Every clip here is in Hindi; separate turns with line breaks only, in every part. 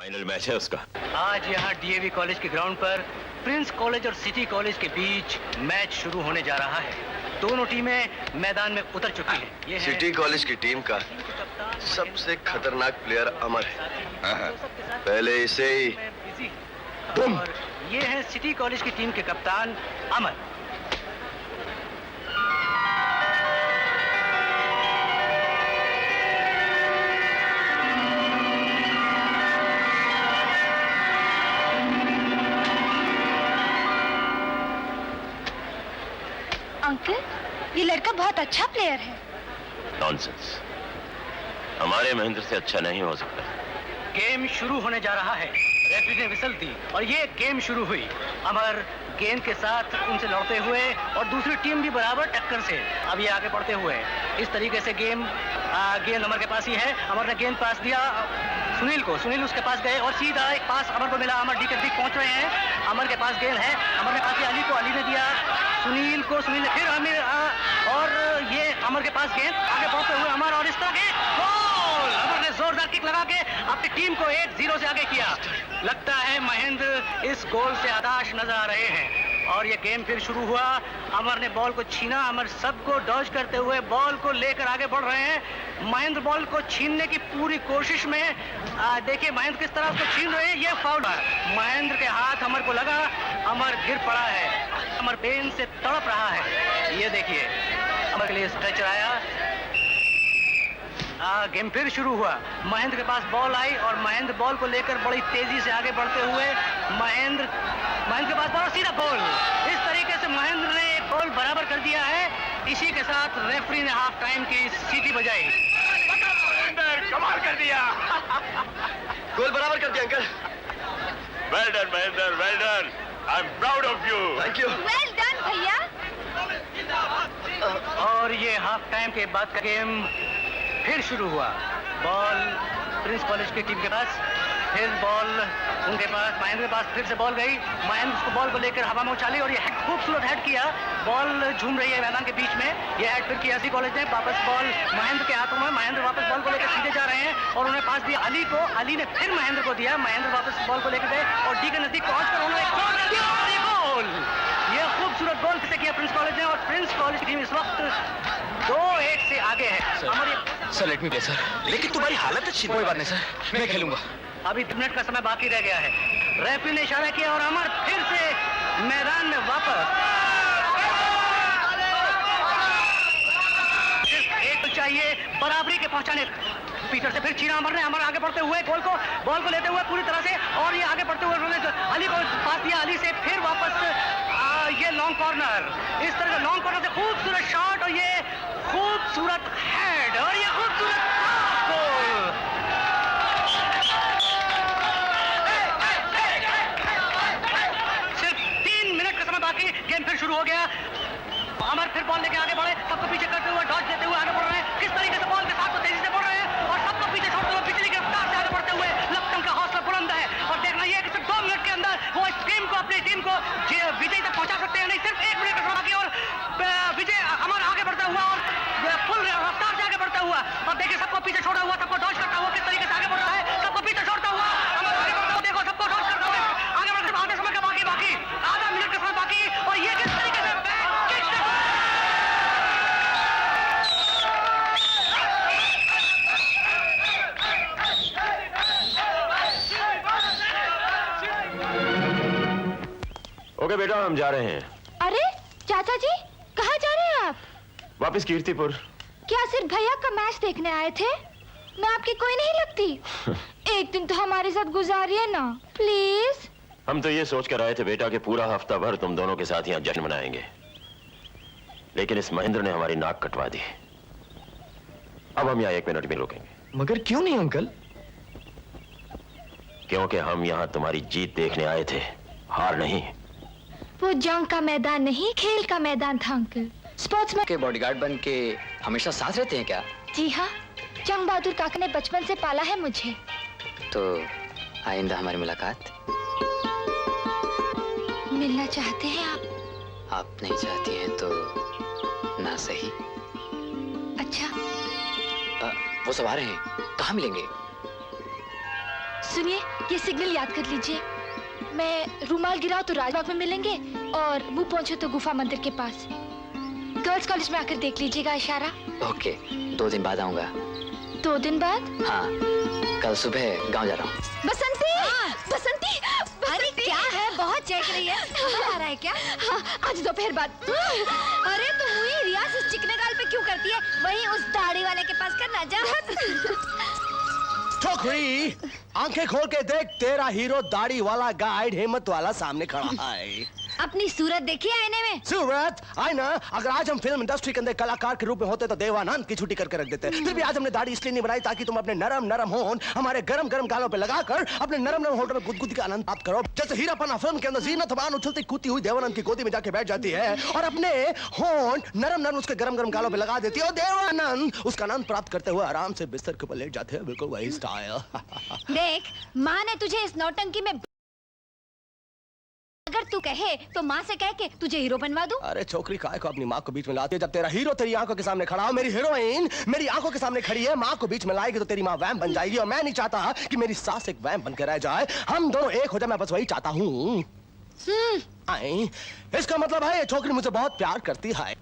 फाइनल मैच है उसका।
आज यहाँ डीएवी कॉलेज के ग्राउंड पर प्रिंस कॉलेज और सिटी कॉलेज के बीच मैच शुरू होने जा रहा है। दोनों टीमें मैदान में उतर चुकी हैं। ये
सिटी कॉलेज की टीम का सबसे खतरनाक प्लेयर अमर है। पहले इसे ही तुम।
और ये है सिटी कॉलेज की टीम के कप्तान अमर।
अंकल, ये लड़का बहुत अच्छा प्लेयर है।
नॉनसेंस, हमारे महेंद्र से अच्छा नहीं हो सकता।
गेम शुरू होने जा रहा है। रेफरी ने विसल दी और ये गेम शुरू हुई। अमर गेंद के साथ उनसे लड़ते हुए और दूसरी टीम भी बराबर टक्कर से अब ये आगे बढ़ते हुए इस तरीके से गेंद अमर के पास ही है। अमर ने गेंद पास दिया सुनील को, सुनील उसके पास गए और सीधा एक पास अमर को मिला। अमर डी के नजदीक पहुंच रहे हैं। अमर के पास गेंद है, अमर ने पास दिया अली को, अली ने दिया सुनील को, सुनील ने फिर और ये अमर के पास गेंद, आगे बढ़ते हुए अमर और इस तरह के गोल। अमर ने जोरदार किक लगा के अपनी टीम को 1-0 से आगे किया। लगता है महेंद्र इस गोल से हताश नजर आ रहे हैं और ये गेम फिर शुरू हुआ। अमर ने बॉल को छीना, अमर सबको डॉज करते हुए बॉल को लेकर आगे बढ़ रहे हैं। महेंद्र बॉल को छीनने की पूरी कोशिश में देखिए महेंद्र किस तरह उसको छीन रहे हैं। ये फाउल है। महेंद्र के हाथ अमर को लगा, अमर गिर पड़ा है। अमर पेन से तड़प रहा है। ये देखिए अमर के लिए स्ट्रेचर आया। गेम फिर शुरू हुआ। महेंद्र के पास बॉल आई और महेंद्र बॉल को लेकर बड़ी तेजी से आगे बढ़ते हुए महेंद्र के पास बॉल, सीधा बॉल। इस तरीके से महेंद्र ने एक गोल बराबर कर दिया है। इसी के साथ रेफरी ने हाफ टाइम की सीटी बजाई।
कमाल कर दिया।
गोल बराबर कर दिया uncle.
Well done Mahendra, well done. I am proud of you.
Thank you.
Well done भैया।
और ये हाफ टाइम के बाद का गेम फिर शुरू हुआ। बॉल प्रिंस कॉलेज की टीम के पास, फिर बॉल उनके पास, महेंद्र के पास फिर से बॉल गई। महेंद्र उसको बॉल को लेकर हवा में उछाली और ये खूबसूरत हेड किया। बॉल झूम रही है मैदान के बीच में। ये हेड फिर किया सी कॉलेज ने। वापस बॉल महेंद्र के हाथों में। महेंद्र वापस बॉल को लेकर सीधे जा रहे हैं और उन्हें पास दिया अली को। अली ने फिर महेंद्र को दिया। महेंद्र वापस बॉल को लेकर गए और डी के नजदीक पहुंचकर उन्होंने गोल। ये खूबसूरत गोल से किया प्रिंस कॉलेज ने और प्रिंस कॉलेज की टीम इस वक्त 2-1 से आगे है।
Sir let me play sir. लेकिन तुम्हारी हालत अच्छी नहीं। कोई बात नहीं सर, मैं खेलूंगा।
अभी 2 मिनट का समय बाकी रह गया है। रेफरी ने इशारा किया और अमर फिर से मैदान में वापस। सिर्फ एक चाहिए बराबरी के पहुंचाने। पीछे से फिर छीना अमर ने। अमर आगे बढ़ते हुए बॉल को लेते हुए पूरी तरह से और ये आगे बढ़ते हुए उन्होंने अली को पास दिया। अली से फिर वापस ये लॉन्ग कॉर्नर। इस तरह का लॉन्ग कॉर्नर से खूबसूरत शॉट और ये खूबसूरत हेड और ये खूबसूरत गोल। सिर्फ 3 मिनट का समय बाकी। गेम फिर शुरू हो गया। अमर फिर बॉल लेके आगे बढ़े, सबको पीछे करते हुए डॉज देते हुए आगे बढ़ रहे हैं। किस तरीके से बॉल के साथ तो तेजी से बढ़ रहे हैं और सबको पीछे छोड़ते हुए बिजली की रफ्तार से आगे बढ़ते हुए लक्ष्मण का हौसला बुलंद है और देखना यह है कि सिर्फ 2 मिनट के अंदर वो इस टीम को, अपनी टीम को विजय तक पहुंचा सकते हैं। नहीं, सिर्फ 1 मिनट का समय बाकी और विजय अमर आगे बढ़ता हुआ और फुल रफ्तार से आगे बढ़ता हुआ और देखिए सबको पीछे छोड़ा हुआ, सबको डॉज करता हुआ किस तरीके से आगे बढ़ रहा है। सबको पीछे छोड़ता हुआ अमर आगे बढ़ता हुआ, देखो सबको डॉज करता हुआ आगे बढ़ते। आधे समय का बाकी, आधा मिनट का समय बाकी और ये किस तरीके से
ओके बेटा, हम जा रहे हैं।
अरे चाचा जी, कहाँ जा रहे हैं आप?
वापस कीर्तिपुर।
क्या सिर्फ भैया का मैच देखने आए थे? मैं आपकी कोई नहीं लगती। एक दिन तो हमारे साथ गुजारिए ना प्लीज।
हम तो ये सोच कर आए थे बेटा कि पूरा हफ्ता भर तुम दोनों के साथ यहाँ जश्न मनाएंगे, लेकिन इस महेंद्र ने हमारी नाक कटवा दी। अब हम यहाँ 1 मिनट भी रुकेंगे।
मगर क्यों नहीं अंकल?
क्योंकि हम यहाँ तुम्हारी जीत देखने आए थे, हार नहीं।
वो जंग का मैदान नहीं, खेल का मैदान था अंकल। स्पोर्ट्समैन
के बॉडीगार्ड बन के हमेशा साथ रहते हैं क्या?
जी हाँ, जंग बहादुर काका ने बचपन से पाला है मुझे।
तो आइंदा हमारी मुलाकात?
मिलना चाहते हैं आप?
आप नहीं चाहती हैं तो ना सही।
अच्छा,
वो सब आ रहे हैं, कहाँ मिलेंगे?
सुनिए, ये सिग्नल याद कर लीजिए। मैं रुमाल गिराओ तो राजबाग में मिलेंगे और मुंह पहुंचो तो गुफा मंदिर के पास। गर्ल्स कॉलेज में आकर देख लीजिएगा इशारा।
ओके, 2 दिन बाद आऊंगा।
2 दिन बाद?
हाँ, कल सुबह गांव जा रहा हूँ।
बसंती! बसंती! अरे क्या है, बहुत चेक रही है। आ रहा है क्या? हाँ, आज दोपहर बाद। अरे तो हुई रियाज इस चिकने गाल पे क्यों करती है? वही उस दाढ़ी वाले के पास करना जा।
छोकरी, आंखें खोल के देख, तेरा हीरो दाढ़ी वाला गाइड हिम्मत वाला सामने खड़ा है।
अपनी सूरत देखी आईने में?
सूरत आईना, अगर आज हम फिल्म इंडस्ट्री के अंदर कलाकार के रूप में होते तो देवानंद की छुट्टी करके रख देते। फिर भी आज हमने दाढ़ी इसलिए नहीं बनाई ताकि तुम अपने नरम नरम होंठ हमारे गरम गरम गालों पे लगाकर अपने नरम नरम होंठों में गुदगुदी का आनंद प्राप्त करो। जैसे हीरापना फिल्म के अंदर जीनत अमान उछलती कूदती हुई देवानंद की गोदी में जाके बैठ जाती है और अपने होंठ नरम नरम उसके गरम गरम गालों पे लगा देती है और देवानंद उसका आनंद प्राप्त करते हुए आराम से बिस्तर के ऊपर लेट जाते हैं। बिल्कुल वही स्टाइल।
देख, माँ ने तुझे इस नौटंकी में, अगर तू कहे तो माँ से कह के तुझे हीरो बनवा दूं।
अरे छोकरी, काय को अपनी माँ को बीच में लाती है? जब तेरा हीरो तेरी आंखों के सामने खड़ा हो, मेरी हीरोइन मेरी आंखों के सामने खड़ी है, माँ को बीच में लाएगी तो तेरी माँ वैम्प बन जाएगी और मैं नहीं चाहता कि मेरी सास एक वैम्प बन के रह जाए। हम दोनों एक हो जाए, मैं बस वही चाहता हूँ। इसका मतलब है ये छोकरी मुझे बहुत प्यार करती है।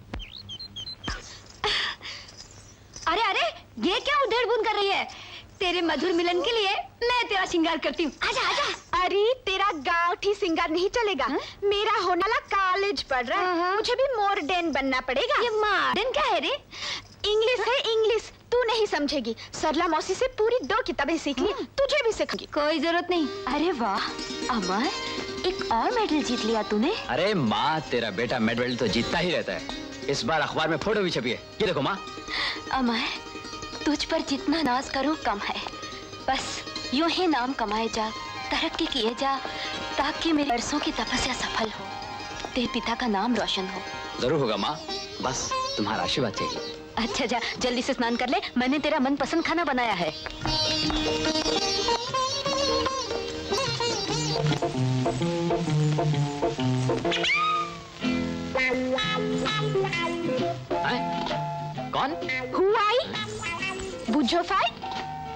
अरे अरे, ये क्या उधेड़ बुन कर रही है? तेरे मधुर मिलन के लिए मैं तेरा श्रृंगार करती हूँ। आजा आजा।
अरे तेरा गाँठी श्रृंगार नहीं चलेगा। मेरा होने वाला कॉलेज पढ़ रहा है, मुझे भी मॉडर्न बनना पड़ेगा।
ये मॉडर्न क्या है रे?
इंग्लिश है इंग्लिश, तू नहीं समझेगी। सरला मौसी से पूरी 2 किताबें सीख ली, तुझे भी सिखाऊंगी।
कोई जरूरत नहीं। अरे वाह अमर, एक और मेडल जीत लिया तूने।
अरे माँ, तेरा बेटा मेडल तो जीतता ही रहता है। इस बार अखबार में फोटो भी छपी है, ये देखो माँ।
अमर, तुझ पर जितना नाज करूं कम है। बस यूं ही नाम कमाए जा, तरक्की किए जा, ताकि मेरे वर्षों की तपस्या सफल हो, तेरे पिता का नाम रोशन हो।
जरूर होगा माँ, बस तुम्हारा आशीर्वाद चाहिए।
अच्छा जा, जल्दी से स्नान कर ले, मैंने तेरा मनपसंद खाना बनाया है।
कौन?
Who I? बुझो फाइट?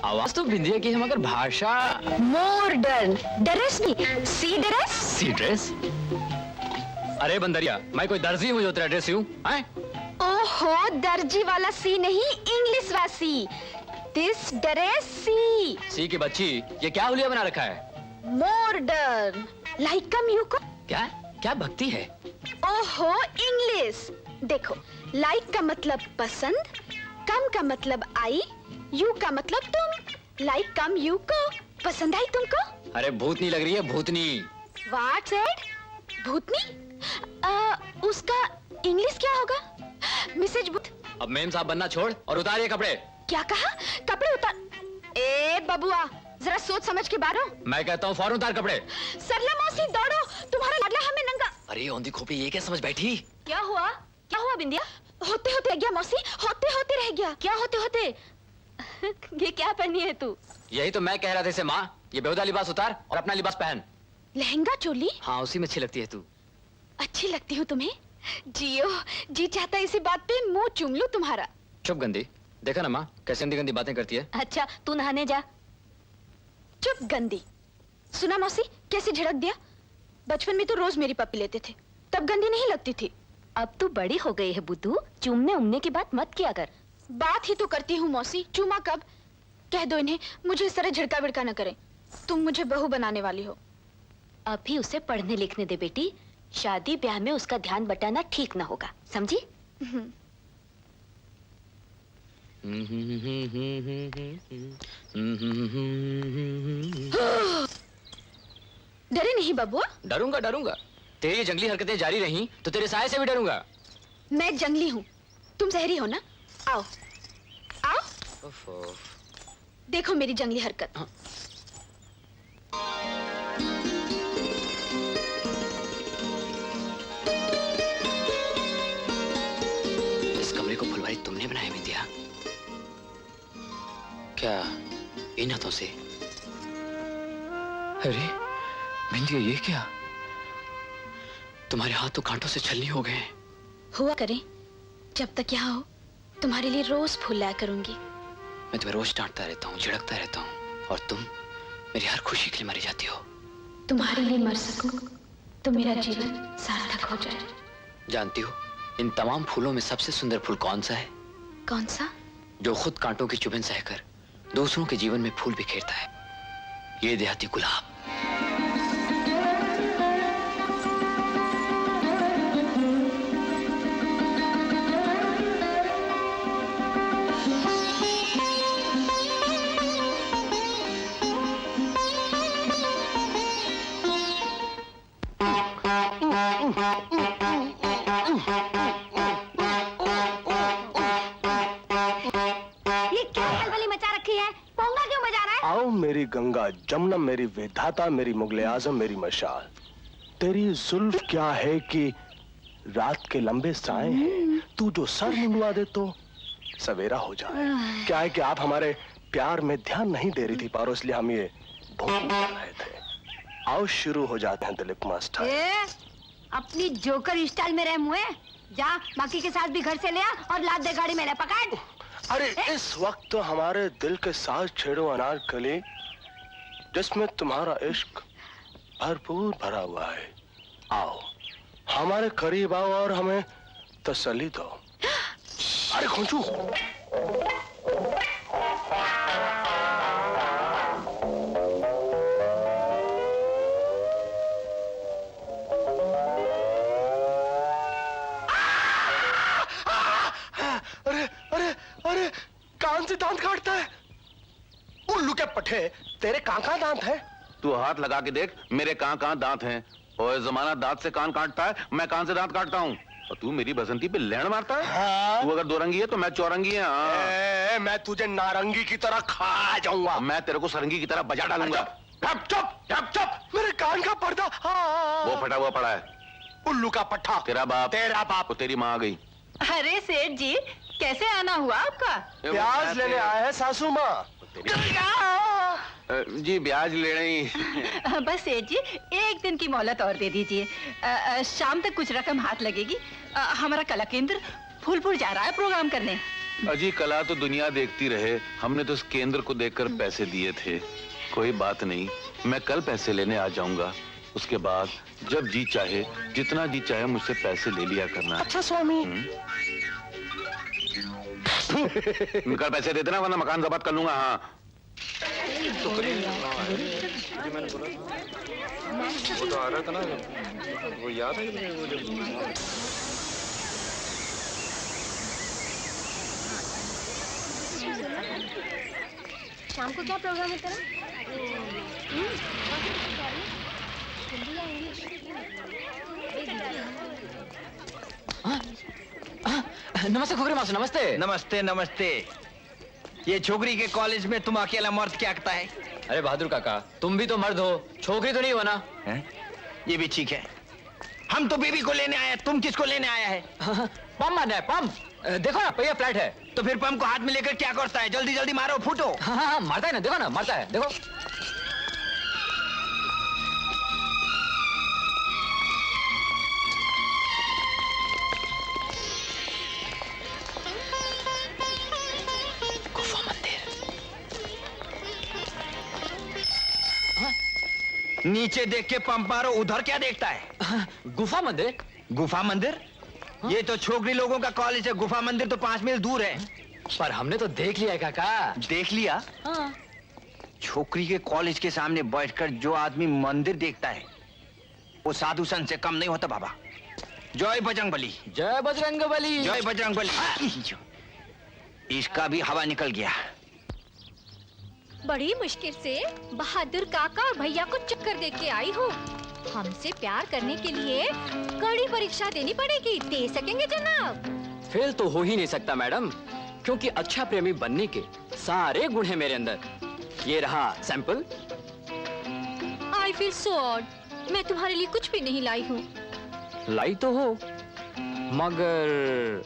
आवाज तो बिंदिया की है मगर भाषा
मॉडर्न। ड्रेस नहीं, सी ड्रेस।
सी ड्रेस? अरे बंदरिया, मैं कोई दर्जी हूँ जो तेरा ड्रेस यूं?
ओहो, दर्जी वाला सी नहीं, इंग्लिश वाला सी। दिस ड्रेस सी।
सी की बच्ची, ये क्या हुलिया बना रखा है?
मॉडर्न, लाइक कम यू को।
क्या क्या भक्ति है?
ओहो, इंग्लिश देखो, लाइक का मतलब पसंद, कम का मतलब आई, यू का मतलब तुम। लाइक कम यू को, पसंद आई तुमको?
अरे भूतनी लग रही है, भूतनी।
What said? भूतनी? उसका इंग्लिश क्या होगा? मिसेज भूत।
अब मेम साहब बनना छोड़ और उतारिए कपड़े।
क्या कहा? कपड़े उतार? ए बबुआ, जरा सोच समझ के बारो।
मैं कहता हूँ फौरन उतार कपड़े।
सरला मौसी दौड़ो, तुम्हारा लाडला हमें नंगा।
अरे औंधी खोपड़ी, ये क्या समझ बैठी?
क्या हुआ? क्या हुआ बिंदिया? होते होते रह गया मौसी, होते होते रह गया। क्या होते होते? ये क्या पहनी है तू?
यही तो मैं कह रहा था इसे माँ, ये बेहुदा लिबास उतार और अपना लिबास पहन।
लहंगा चोली?
हाँ, उसी में अच्छी लगती है तू।
अच्छी लगती हूँ तुम्हें? जियो, जी चाहता इसी बात पे मुंह चूम लूं तुम्हारा।
चुप गंदी, देखा ना माँ कैसी गंदी गंदी बातें करती है।
अच्छा, तू नहाने जा।
चुप गंदी। सुना मौसी, कैसे झड़क दिया? बचपन में तो रोज मेरी पप्पी लेते थे, तब गंदी नहीं लगती थी।
अब तू बड़ी हो गई है बुद्धू, चूमने उमने की बात मत किया कर।
बात ही तो करती हूँ मौसी, चूमा कब? कह दो इन्हें मुझे इस तरह झिड़का विड़का न करें। तुम मुझे बहू बनाने वाली हो।
अभी उसे पढ़ने लिखने दे बेटी, शादी ब्याह में उसका ध्यान बटाना ठीक ना होगा, समझी?
डरे नहीं बबुआ?
डरूंगा डरूंगा, तेरी जंगली हरकतें जारी रही तो तेरे साये से भी डरूंगा।
मैं जंगली हूँ, तुम जहरी हो ना? आओ आओ, देखो मेरी जंगली हरकत।
हाँ। इस कमरे को फुलवारी तुमने बनाया विद्या? क्या इन हाथों से? अरे विंध्या, ये क्या? तुम्हारे हाथ तो कांटों से छलनी हो गए।
हुआ करें, जब तक यहाँ हो तुम्हारे लिए रोज फूल लाया करूंगी।
मैं तुम्हें रोज डांटता रहता हूँ, झिड़कता रहता हूँ, और मेरी हर खुशी के लिए मरी जाती हो।
तुम्हारे लिए मर सकूं तो मेरा जीवन सार्थक हो जाए।
जानती हो इन तमाम फूलों में सबसे सुंदर फूल कौन सा है?
कौन सा?
जो खुद कांटों की चुभन सहकर दूसरों के जीवन में फूल बिखेरता है। ये देहाती गुलाब।
आओ मेरी गंगा जमुना, मेरी विधाता, मेरी मुगले आजम, मेरी मशाल। तेरी जुल्फ क्या है कि रात के लंबे साए हैं, तू जो सर मुंडवा दे तो सवेरा हो जाए। क्या है कि आप हमारे प्यार में ध्यान नहीं दे रही थी पारो, इसलिए हम ये भूल रहे थे। आओ शुरू हो जाते हैं दिलीप मास्टर।
अपनी जोकर स्टाइल में रह मुए, जा बाकी के साथ भी घर से ले आ और लाद दे गाड़ी में ले। पकड़।
अरे इस वक्त तो हमारे दिल के साथ छेड़ो अनारकली, जिसमें तुम्हारा इश्क भरपूर भरा हुआ है। आओ हमारे करीब आओ और हमें तसल्ली दो। अरे खोंचू, अरे अरे अरे कान से दांत काटता है। उल्लू के पठे, तेरे कहाँ दांत है?
तू हाथ लगा के देख मेरे कहाँ दांत हैं। और जमाना दांत से कान काटता है, मैं कान से दांत काटता हूँ। और तू मेरी बसंती पे लेण मारता है।
हाँ?
तू अगर दो रंगी है तो मैं चौरंगी है। हाँ।
मैं तुझे नारंगी की तरह खा जाऊंगा।
मैं तेरे को सरंगी की तरह बजा डालूंगा।
चुप चुप चुप चुप, मेरे कान का पर्दा। हाँ।
वो फटा हुआ पड़ा है।
उल्लू का पट्टा।
तेरा बाप।
तेरा बाप।
तो तेरी माँ आ गई।
अरे सेठ जी, कैसे आना हुआ आपका?
प्याज लेने आए हैं सासू माँ।
जी ब्याज ले रही।
बस सेठ जी एक दिन की मोहलत और दे दीजिए। शाम तक कुछ रकम हाथ लगेगी। हमारा कला केंद्र फूलपुर जा रहा है प्रोग्राम करने।
अजी कला तो दुनिया देखती रहे, हमने तो इस केंद्र को देखकर पैसे दिए थे। कोई बात नहीं, मैं कल पैसे लेने आ जाऊंगा। उसके बाद जब जी चाहे, जितना जी चाहे मुझसे पैसे ले लिया करना।
अच्छा स्वामी।
कल पैसे दे देना वरना मकान जब्त कर लूंगा। हाँ
वो तो आ रहा था ना, वो याद है वो जब
शाम को क्या प्रोग्राम है तेरा?
नमस्ते खोखरे मास्टर। नमस्ते।
नमस्ते नमस्ते। ये छोकरी के कॉलेज में तुम अकेला मर्द क्या करता है?
अरे बहादुर काका, तुम भी तो मर्द हो, छोकरी तो नहीं हो ना?
है? ये भी ठीक है। हम तो बेबी को लेने आए हैं, तुम किसको लेने आया है?
पंप मारना है, पंप। देखो ना पहिया फ्लैट है।
तो फिर पंप को हाथ में लेकर क्या करता है? जल्दी जल्दी मारो, फूटो।
हाँ, मारता है ना, देखो ना, मारता है, देखो।
नीचे देख के पंप मारो, उधर क्या देखता है?
गुफा मंदिर।
गुफा मंदिर? ये तो छोकरी लोगों का कॉलेज है, गुफा मंदिर तो 5 मील दूर है।
पर हमने तो देख लिया काका।
देख लिया?
हाँ।
छोकरी के कॉलेज के सामने बैठकर जो आदमी मंदिर देखता है वो साधु संत से कम नहीं होता बाबा। जय बजरंगबली।
जय बजरंगबली।
जय बजरंगबली। इसका भी हवा निकल गया।
बड़ी मुश्किल से बहादुर काका और भैया को चक्कर दे के आई हूँ। हमसे प्यार करने के लिए कड़ी परीक्षा देनी पड़ेगी। दे सकेंगे जनाब?
फेल तो हो ही नहीं सकता मैडम, क्योंकि अच्छा प्रेमी बनने के सारे गुण हैं मेरे अंदर। ये रहा sample.
I feel so odd. मैं तुम्हारे लिए कुछ भी नहीं लाई हूँ।
लाई तो हो, मगर